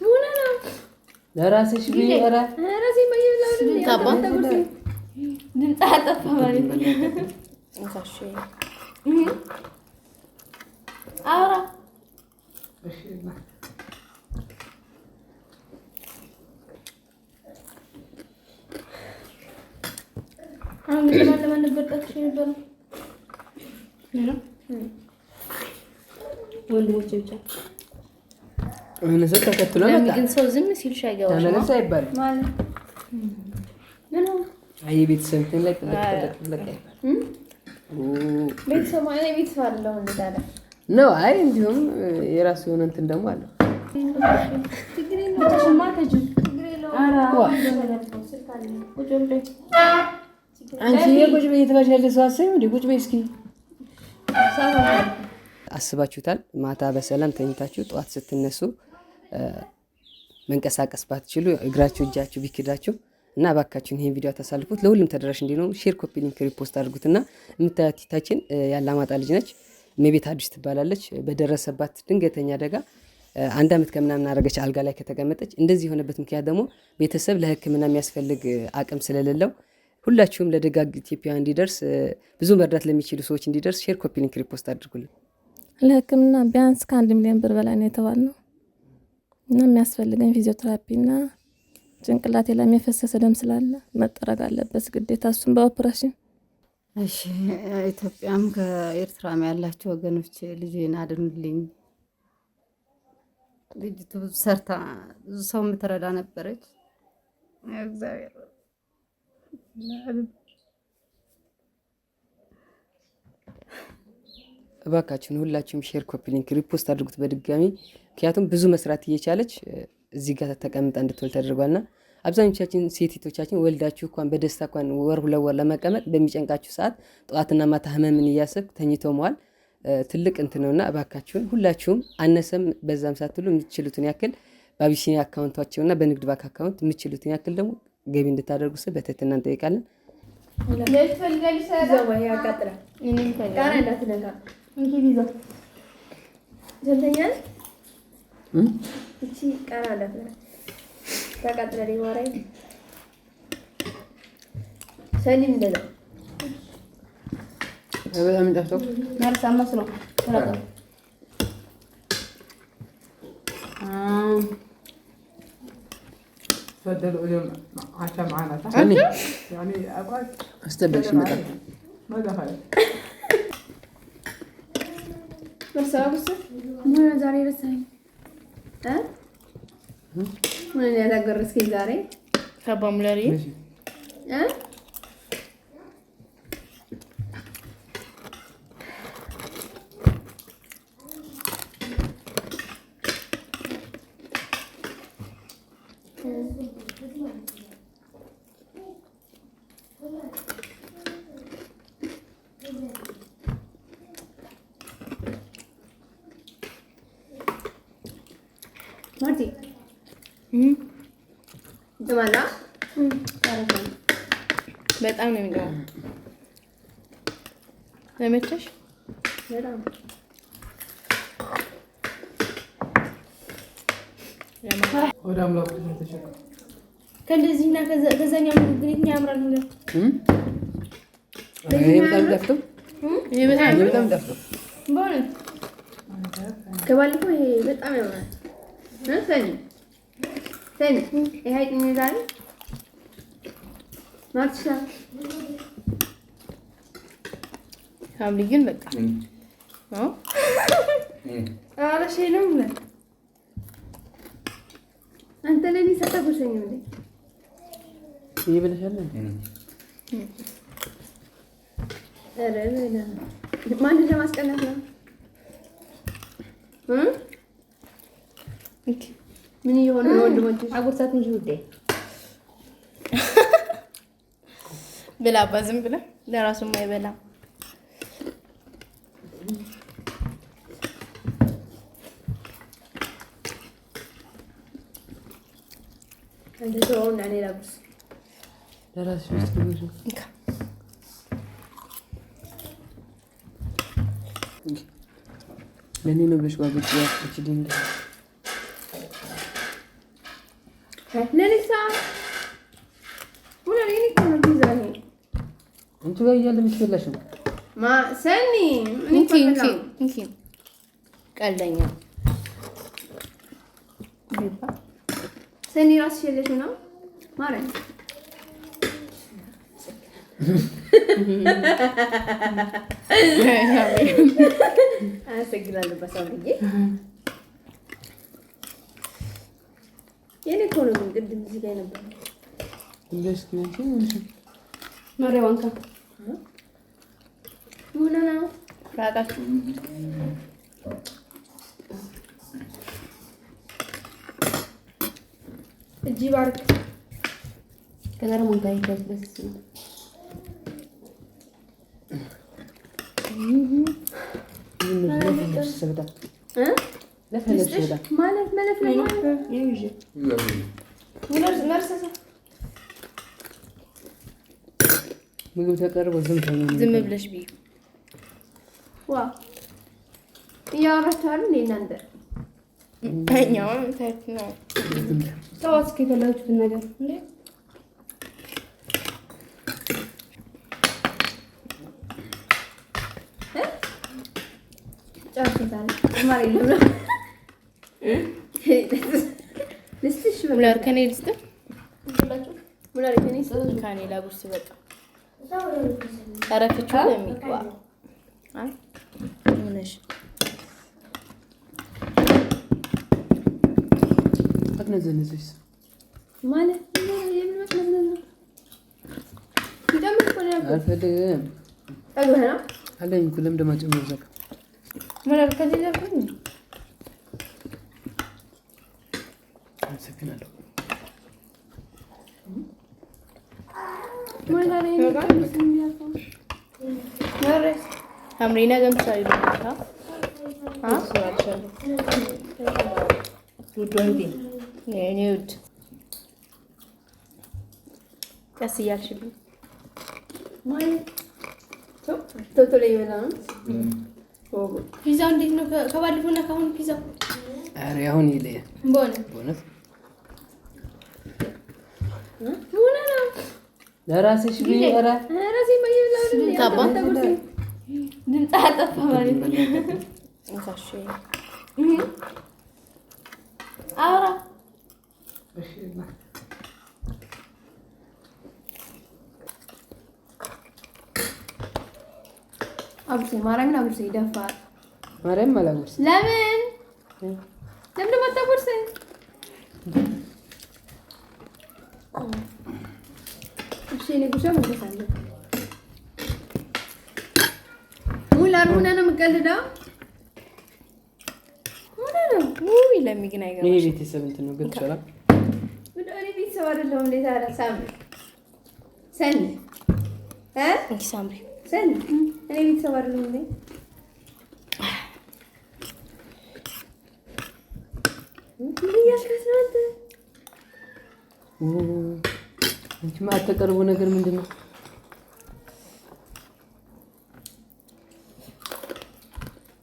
በእውነት ለራስሽ ቢራ ራሴ ማየላው ድምፅ አጠፋ ማለት እንሳሽ አውራ አሁን ለማን ነበር ጠጥሽ ነበር ወንድሞቼ ብቻ እነሱ ተከትሎ መጣ ግን ሰው ዝም ሲል ሻይጋው ተመለሰ አይባል ማለት ነው አይ ቤተሰብ ላይ ተለቀቀ ቤተሰብ ማለት ቤተሰብ አይደለም እንደታለ ነው አይ እንዲሁም የራሱ የሆነ እንትን ደግሞ አለ ትግሬ ነው ተሽማተጅ ትግሬ ነው አንቺ የቁጭ ቤት የተባሻለ ሰው አሰኝ እንዴ ቁጭ ቤት እስኪ አስባችሁታል ማታ በሰላም ተኝታችሁ ጧት ስትነሱ መንቀሳቀስ ባትችሉ እግራችሁ እጃችሁ ቢክዳችሁ እና ባካችሁን ይሄን ቪዲዮ ታሳልፉት ለሁሉም ተደራሽ እንዲሆን ሼር ኮፒ ሊንክ ሪፖስት አድርጉትና የምታያት ታችን ያላማጣ ልጅ ነች መቤት አዲስ ትባላለች በደረሰባት ድንገተኛ አደጋ 1 አመት ከምናምን አረጋች አልጋ ላይ ከተቀመጠች እንደዚህ የሆነበት ምክንያት ደግሞ ቤተሰብ ለህክምና የሚያስፈልግ አቅም ስለሌለው ሁላችሁም ለደጋግ ኢትዮጵያ እንዲደርስ ብዙ መርዳት ለሚችሉ ሰዎች እንዲደርስ ሼር ኮፒ ሊንክ ሪፖስት አድርጉልን ለህክምና ቢያንስ ከ1 ሚሊዮን ብር በላይ ነው የተባለው እና የሚያስፈልገኝ ፊዚዮቴራፒና ጭንቅላቴ ላይ የፈሰሰ ደም ስላለ መጠረግ አለበት ግዴታ እሱም በኦፕሬሽን እሺ ኢትዮጵያም ከኤርትራም ያላችሁ ወገኖች ልጄን አድኑልኝ ልጅቱ ሰርታ ብዙ ሰው የምትረዳ ነበረች እግዚአብሔር እባካችሁን ሁላችሁም ሼር ኮፒ ሊንክ ሪፖስት አድርጉት በድጋሚ ምክንያቱም ብዙ መስራት እየቻለች እዚህ ጋር ተቀምጣ እንድትወል ተደርጓልና አብዛኞቻችን ሴቶቻችን ወልዳችሁ እንኳን በደስታ እንኳን ወር 2 ወር ለመቀመጥ በሚጨንቃችሁ ሰዓት ጠዋትና ማታ ህመምን እያሰብ ተኝተው መዋል ትልቅ እንትን ነውና እባካችሁን ሁላችሁም አነሰም በዛም ሳትሉ የምትችሉትን ያክል በአቢሲኒያ አካውንታቸውና በንግድ ባንክ አካውንት የምትችሉትን ያክል ደግሞ ገቢ እንድታደርጉ በትህትና እንጠይቃለን። ለትፈልጋለሽ ሰው ያቃጥላል እኔ ቃና እንዳትነካ እንኪ ቢዛ ዘንተኛል እቺ ቃና እንዳትነካ ታቃጥላለች ማራይ ሰሊም እንደዛ በጣም እንጠፍተው ማርሳ መስሎ ተራቀ بدلوا اليوم عشاء معنا صح؟ يعني أبغى استبدل مكان ما دخل بس من زاري رساي ها من اللي هذا قرص كي زاري ከበሙለሪ ها مارتي جمالا በጣም ነው የሚገርመው ለመቸሽ በጣም ودام لو كنت تشكر ከዚህና ከዛኛው ምግብ የትኛው ያምራል ነው ይሄ በጣም ደፍቶ ይሄ በጣም ደፍቶ በእውነት ከባለፈው ይሄ በጣም ያምራል ሰኒ ይሄ አይጥኝ ዛሬ ማርሻ ሀብሊ ግን በቃ ነው አረሽ ነው ማለት አንተ ለኔ ሰጣኩሽኝ እንዴ ይብልሻል አረና ማን ለማስቀናት ነው ምን ይሆን ወንድሞች አጉርሳት እንጂ ውዴ ብላ ባዝም ብላ ለራሱ ማይበላ አንተ ተወው እና እኔ ላጉርስ ለራስሽ ውስጥ ብዙ ለእኔ ነው ብለሽ ጓጉጭ ያስች ድንጋይ ለሊሳ ሁላ ለኔ ነው ቢዛኔ አንቺ ጋር እያለ ምትበላሽ ነው ማ ሰኒ እንኪ ቀለኛ ሰኒ ራስሽ የለሽ ነው ማረኝ አሰግናለሁ በሳምዬ የኔ እኮ ነው ግን ቅድም እዚህ ጋር ነበር እንደስ ነው ማሪያ ዋንካ ሙናና ራቃችሁ እጂ ባርክ ከዛሬ ሙንታ ይደርስ ማለት መለፍ ነው ይይጂ ምግብ ተቀርቦ ዝም ብለሽ ቢ ዋ ያወራችኋል እንዴ እናንተ እኛው ታይት ነው ሰዋት ከፈለጋችሁት ነገር እንዴ ጫፍታል ማሪ ለምን ልስትሽ ሙላር ከኔ ልስት ብላችሁ ሙላር ከኔ ሰው ከኔ ላጉርስ በቃ አረፍቹ ለሚቋ አይ ምንሽ አትነዘነዘሽ ማለት የምን መስመር ነው ይደምጥ ቆለ አልፈልግም አገና አለኝ ኩለም ደማጨም ዘካ ሙላር ከዚህ ዘርኩኝ አመሰግናለሁ ሙላር ያረስ አምሪና ገምሳይ ነው ውድ ወንዴ የኔ ውድ ቀስ እያልሽብኝ ማለት ቶቶሎ ይበላል ፒዛ እንዴት ነው ከባለፈውና ካሁን ፒዛ አረ አሁን ይለየ ቦነስ ሙና ነው ለራስሽ ቢራ ራሴ ማየላው ነው ታባን ድምጽ አጠፋ ማለት እንካሽ አውራ አብሴ ማርያምን አብሴ ይደፋል ማርያም አላውርስ ለምን ማታቆርስ እሺ እኔ ጉሻ መለሳለሁ ሙላ ነው የምቀልደው ሙላ ነው ውይ ለሚግና ይሄ አይገባሽ ቤተሰብ እንትን ነው ግን ሰላም ወደ እኔ ቤተሰብ አይደለሁም እንዴት አለ ሰኒ እንኪ ሳምሪ ሰኒ እኔ ቤተሰብ አይደለሁም እንዴ ምን እያልከት ነው አንተ አንቺ ማተቀርቡ ነገር ምንድነው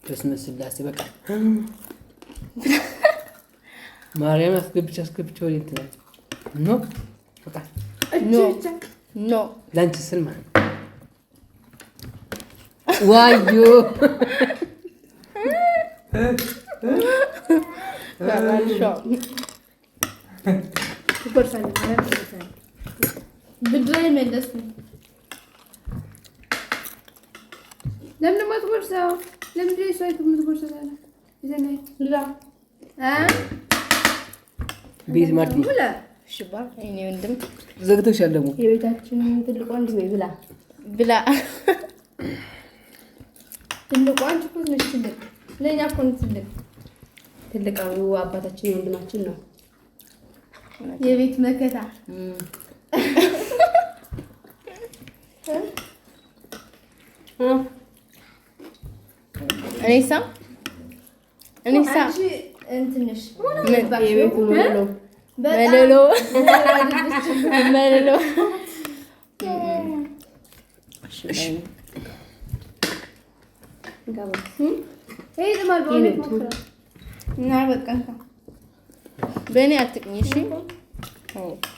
በስመ ስላሴ በቃ ማርያም አስገብቼ ወደ እንትን ኖ በቃ ኖ ላንቺ ስል ማለት ዋዮ ብድሬ መለስኩ ለምን ማትጎርሰው ለምን ደስ አይቱ ምትጎርሰው ታላ ይዘናይ ላ ቤት ማርቲ ብላ ሽባ እኔ ወንድም ዘግተሻል ደግሞ የቤታችን ትልቁ ወንድሜ ብላ ብላ ትልቁ አንቺ እኮ ነሽ ትልቅ ለኛ እኮ ነው ትልቃው አባታችን ወንድማችን ነው የቤት መከታ እኔሳ እንትንሽ የቤቱ መለሎ ይሄ ዝማል በእውነት ሞክራ እና በቃ በእኔ አትቅኝ እሺ።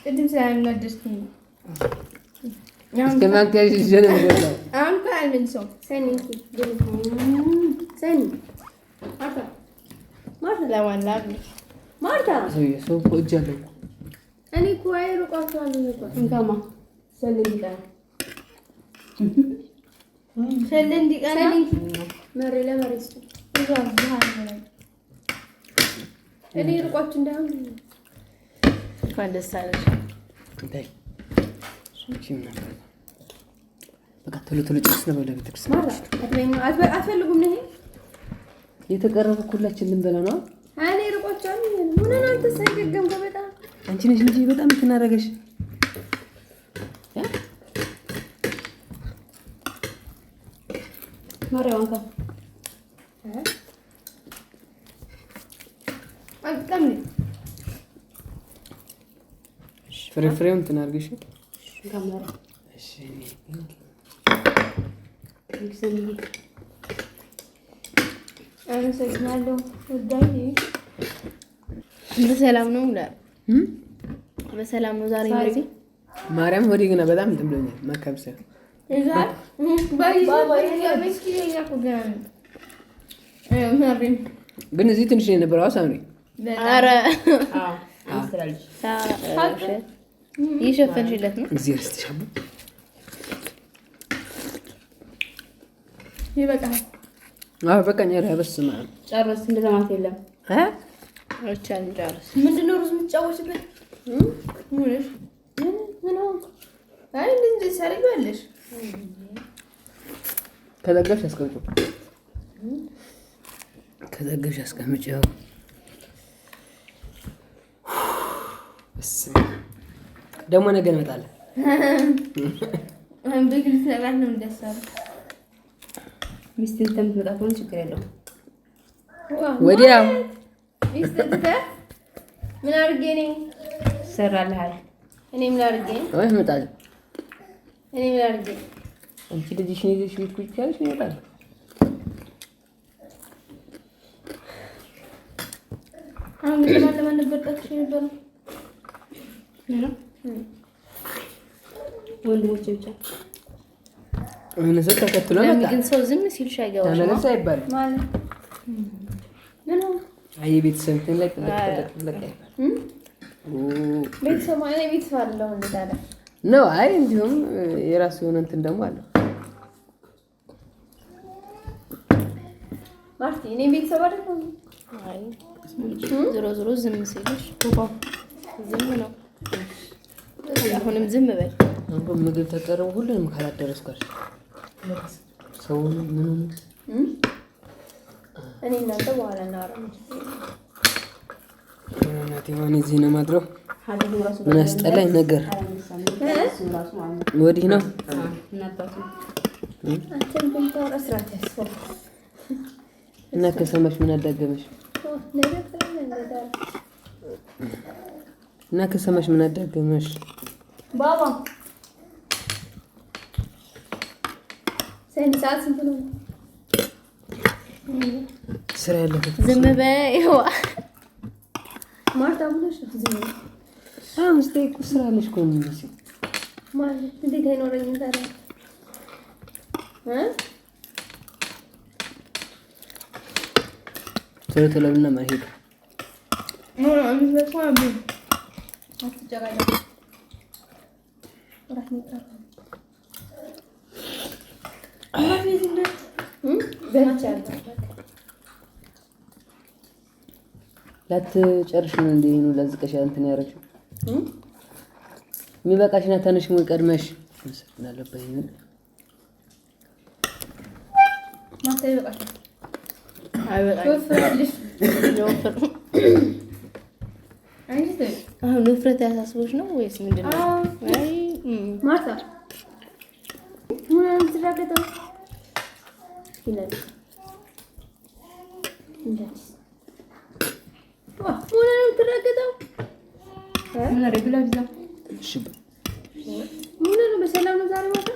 ቅድም ስላልነደስኩኝ ነው። እስከማንከሽ ጀነም ወላ አሁን ካልምን ሰው ሰኒ ሰኒ ማርታ ለማላብ ማርታ ሰው እጅ አለው። እኔ እኮ አይሩቃቸዋለሁ እኮ እንካማ ሰለንዲቃ መሬ ለመሬት እኔ ሩቋችሁ እንዳይሆን እንኳን ደስ አለሽ። በቃ ቶሎ ቶሎ ጨርስ ነው ወደ ቤተክርስቲያን። አትፈልጉም ነው? የተቀረበ ሁላችን ልንበላ ነው። እኔ ሩቋችኋለሁ። ምን አንተ ሳይገገም በጣም አንቺ ነሽ ልጅ በጣም ትናረገሽ። ማርያም አቀምኝ ፍሬፍሬውን ትናርገሽ። ካሜራ እሺ አመሰግናለሁ። ወዳጅ በሰላም ነው ብሏል። በሰላም ነው ዛሬ እንደዚህ ማርያም ወዲህ ግና በጣም እንትን ብሎኛል። ማከብሰ ይዛል ባባ የመስኪኛ ኩጋን ግን እዚህ ትንሽ ነው የነበረው። አሳምሪ ኧረ አስተላልሽ ይሸፈንሽለት ነው እዚህ ርስትሻቡ ይበቃል። በቃኝ። ኧረ በስመ አብ ጨርስ። እንደማት የለም ብቻ እንጨርስ። ምንድነው ሩዝ የምትጫወችበት? ሙልሽ ምን አይ እንደዚህ ሰሪባለሽ ከዘገብሽ አስቀምጪው። ከዘገብሽ አስቀምጪው። ደግሞ ነገ እንመጣለን። በግል ስለባት ነው እንደሳለ ሚስትን ተምትመጣ ከሆነ ችግር የለውም። ወዲያ ሚስትን ምን አድርጌ ነኝ ሰራልሃል? እኔ ምን አድርጌ ወይ እመጣለሁ። እኔ ምን አድርጌ አንቺ ልጅሽን ይዘሽ ቤት ቁጭ ያለሽ ነው ይመጣል። አሁን ግን ለማን ነበር ጠጥሽ ነበር? ወንድሞቼ ብቻ እነሱ ተከትሎ ለምን መጣ። ግን ሰው ዝም ሲልሽ አይገባሽም? ተመለስ አይባልም ማለት ምን ነው? አይ ቤተሰብ እንትን ላይ ጥልቅ አይባልም። ቤተሰብ ማለት ቤተሰብ አለው እንዳለ ነው። አይ እንዲሁም የራሱ የሆነ እንትን ደግሞ አለው። ማርቲ እኔ ቤተሰብ አይደለም። አይ ዞሮ ዞሮ ዝም ሲልሽ ዝም ነው። አሁንም ዝም በል። አሁን ምግብ ተቀረበ። ሁሉንም ካላደረስኳል ሰው ምን እኔ እናንተ በኋላ እናወራለን። እናቴ ማን እዚህ ነው ማድረው? ምን አስጠላኝ ነገር ወዲህ ነው። እና ከሰማሽ ምን አዳገመሽ? እና ከሰማሽ ምን አዳገመሽ? ባባ ሰኒ ሰዓት ስንት ነው? ስራ ያለበት ዝም በይዋ ማርታ ብለሽ ነው ዝም በይ። አሁን ስታይ እኮ ስራ አለሽ እኮ ነው የሚመስለው። ማለት እንዴት አይኖረኝም ታዲያ? ቶሎ ቶሎ ብና ማሄድ ላትጨርሽ ነው እንዴ? ነው ለዝቀሻ እንትን ያደረግሽው የሚበቃሽና ተነሽ ሞይ ቀድመሽ እናለበኝ ማታ ይበቃሻል። አሁን ውፍረት ያሳስቦች ነው ወይስ ምንድን ነው? አይ ማታ ምን እንትራገጠው ይላል እንደዚህ ምን እንትራገጠው ምን አረግላ ቢዛ እሺ ምን ነው በሰላም ነው ዛሬ ማታ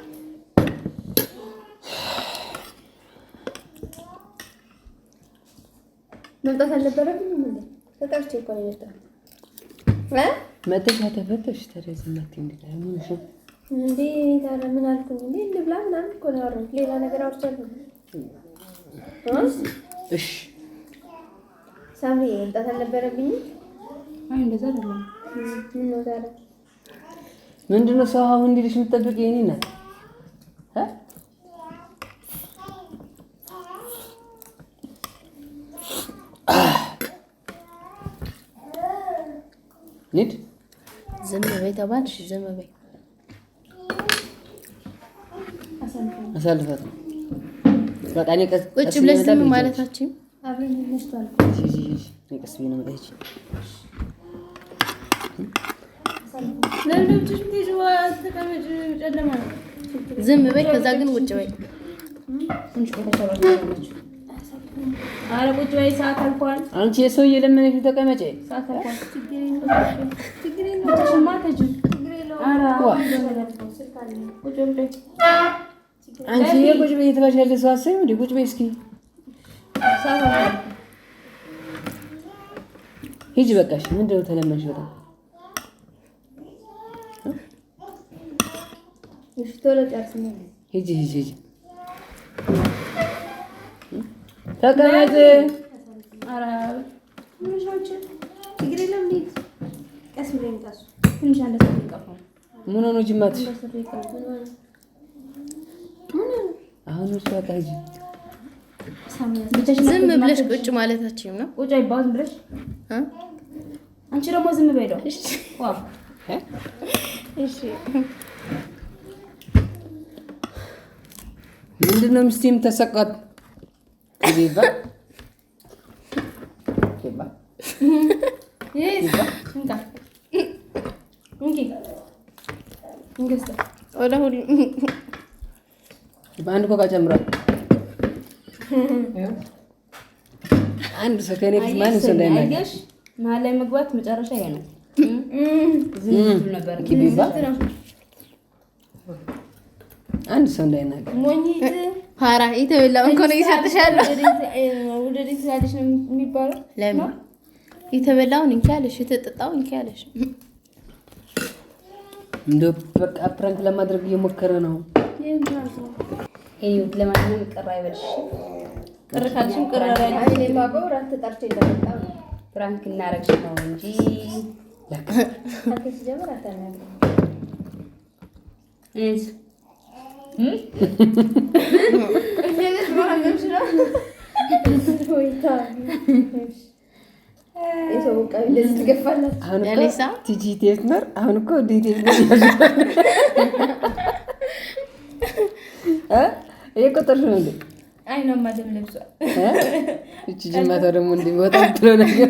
መምጣት አልነበረብኝም እንዴ? ተጠርቼ እኮ ነው የመጣሁት። መጥተሽ ተፈተሽ ተረዝማት እንዴ እንዴ ታዲያ ምን አልኩኝ እንዴ? እንብላ ምናምን እኮ ነው ያወራሁት። ሌላ ነገር አውርቻለሁ። እሺ ሳምሪ መምጣት አልነበረብኝም። አይ እንደዛ አይደለም። ምን ነው ታዲያ? ምንድነው ሰው አሁን እንዲልሽ የምትጠብቂ የኔ ናት ኒድ ዝም በይ ተባልሽ፣ ዝም በይ አሳልፈት ነው በቃ እኔ ቁጭ ብለሽ ዝም ማለታችን አብረን እንመስላለን። እኔ ቀስ ብዬ ነው መጣች ለልጆችሽ ትይዙ ተቀመጭ ጨለማ ነው። ዝም በይ። ከዛ ግን ቁጭ በይ። ትንሽ ቆይተሽ ኧረ ቁጭ በይ። ሰዓት አልፏል። አንቺ የሰው እየለመነሽ ተቀመጪ። ሰዓት አልፏል። ችግር የለውም። ማተጁ ኧረ ቁጭ በይ። አንቺ የቁጭ በይ የተባልሽ ያለ ሰው አሰኝ እንዴ? ቁጭ በይ እስኪ። ሰዓት አልፏል። ሂጂ በቃሽ። ምንድነው ተለመንሽ? በጣም እሺ ቶሎ ጨርስኝ። ሂጂ ተቀመጥ። ኧረ ምንሾች ችግር የለም። እንሂድ። ቀስ ብለኝ ታሱ ትንሽ አንድ ሰዓት ይቀፋል። ምን ሆኖ ጅማትሽ? አሁን እሱ በቃ ሂጂ። ዝም ብለሽ ቁጭ ማለታችን ነው። ቁጭ አይባልም ብለሽ አንቺ ደግሞ ዝም በይለው። ዋው እሺ ምንድነው ምስቲ የምትሰቃት? ይባ ወደ ሁሉ በአንድ ኮካ ጨምሯል። አንድ ሰው ከኔ ፊት ማን ሰው እንዳይናገር መሀል ላይ መግባት መጨረሻ ይሄ ነው። ነበር ኪቢባ አንድ ሰው እንዳይናገር ሞኝት ፓራ የተበላው እንኳን ይሰጥሻለሁ። ወደ ዲስ ያለሽ ነው የሚባለው። ለምን የተበላውን እንኪያለሽ፣ የተጠጣውን እንኪያለሽ። እንደ በቃ ፕራንክ ለማድረግ እየሞከረ ነው። ይሄው ለማንኛውም ቅር አይበልሽ። ቅር ካልሽም ቅር አይበልሽ። አይ ለባባው ራት ተጣርቼ እንደመጣው ነው ፕራንክ እናረግሽ ነው እንጂ አከስ ጀመር አታናግሪ እስ ቲጂ ቴስነር አሁን እኮ ዲቴል የቆጠርሽ ነው እንዴ? አይ ነው ማደም ለብሷል። እቺ ጅማታ ደግሞ እንዲወጣ ብሎ ነገር